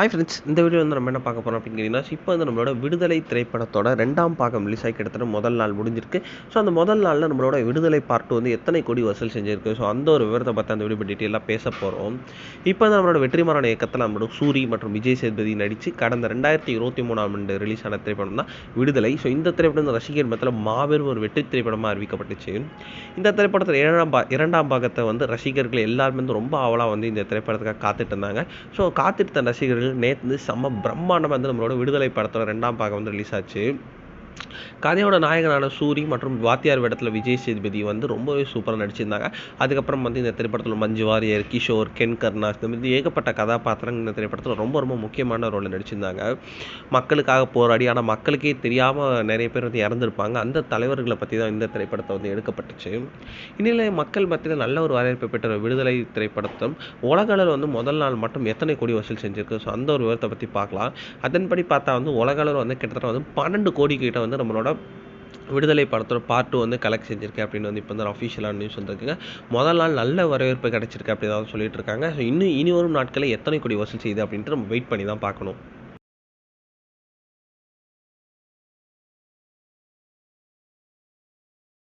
Hi friends, இந்த video வந்து நம்ம என்ன பார்க்க போறோம் அப்படின்னு கேட்டீங்கன்னா, இப்போ வந்து நம்மளோட விடுதலை திரைப்படத்தோட 2ஆம் பாகம் ரிலீஸ் ஆகி கிட்டத்தட்ட முதல் நாள் முடிஞ்சிருக்கு. ஸோ அந்த முதல் நாள்ல நம்மளோட விடுதலை பார்ட் வந்து எத்தனை கோடி வசூல் செஞ்சிருக்கு. ஸோ அந்த ஒரு விவரத்த பத்தி அந்த வீடியோ டீட்டெயிலா பேச போறோம். இப்போ வந்து நம்மளோட வெற்றிமாறன் இயக்கத்துல நம்மளோட சூரி மற்றும் விஜய் சேதுபதி நடிச்சு கடந்த 2023ஆம் ஆண்டு ரிலீஸ் ஆன திரைப்படம் தான் விடுதலை. ஸோ இந்த திரைப்படம் வந்து ரசிகர் மத்தியில மாபெரும் ஒரு வெற்றி திரைப்படமா அறிவிக்கப்பட்டுச்சு. இந்த திரைப்படத்துல 2ஆம் பாகத்த வந்து ரசிகர்கள் எல்லாருமே வந்து ரொம்ப ஆவலா வந்து இந்த திரைப்படத்துக்காக காத்துட்டு இருந்தாங்க. ஸோ காத்திருந்த ரசிகர்கள் நேத்து வந்து செம்ம பிரம்மாண்டமா வந்து நம்மளோட விடுதலை படத்தோட 2ஆம் பாகம் வந்து ரிலீஸ் ஆச்சு. கதையோட நாயகனான சூரி மற்றும் வாத்தியார் வேடத்துல விஜய் சேதுபதி வந்து ரொம்பவே சூப்பரா நடிச்சிருந்தாங்க. அதுக்கப்புறம் வந்து இந்த திரைப்படத்துல மஞ்சு வாரியர், கிஷோர், கென் கருணாஸ் இந்த மாதிரி ஏகப்பட்ட கதாபாத்திரங்கள் இந்த திரைப்படத்துல ரொம்ப ரொம்ப முக்கியமான ரோல்ல நடிச்சிருந்தாங்க. மக்களுக்காக போராடி ஆனா மக்களுக்கே தெரியாம நிறைய பேர் வந்து இறந்திருப்பாங்க. அந்த தலைவர்கள பத்தி தான் இந்த திரைப்படத்த வந்து எடுக்கப்பட்டுச்சு. இந்நிலையில் மக்கள் மத்தியில நல்ல ஒரு வரவேற்பை பெற்ற விடுதலை திரைப்படத்தும் உலக அளவில் வந்து முதல் நாள் மட்டும் எத்தனை கோடி வசூல் செஞ்சிருக்கு. ஸோ அந்த ஒரு விவரத்தை பற்றி பார்க்கலாம். அதன்படி பார்த்தா வந்து உலக அளவில் வந்து கிட்டத்தட்ட வந்து 12 கோடி கிட்ட வந்து நம்மளோட விடுதலை படத்தோட பார்ட் 2 வந்து கலெக்ட் செஞ்சிருக்கு அப்படின்னு வந்து இப்போ வந்து அஃபிஷியலான நியூஸ் வந்துருக்குங்க. முதல் நாள் நல்ல வரவேற்பு கிடைச்சிருக்கு அப்படி தான் சொல்லிட்டு இருக்காங்க. ஸோ இன்னும் இனி வரும் நாட்களில் எத்தனை கோடி வசூல் செய்யுது அப்படின்ட்டு நம்ம வெயிட் பண்ணி தான் பார்க்கணும்.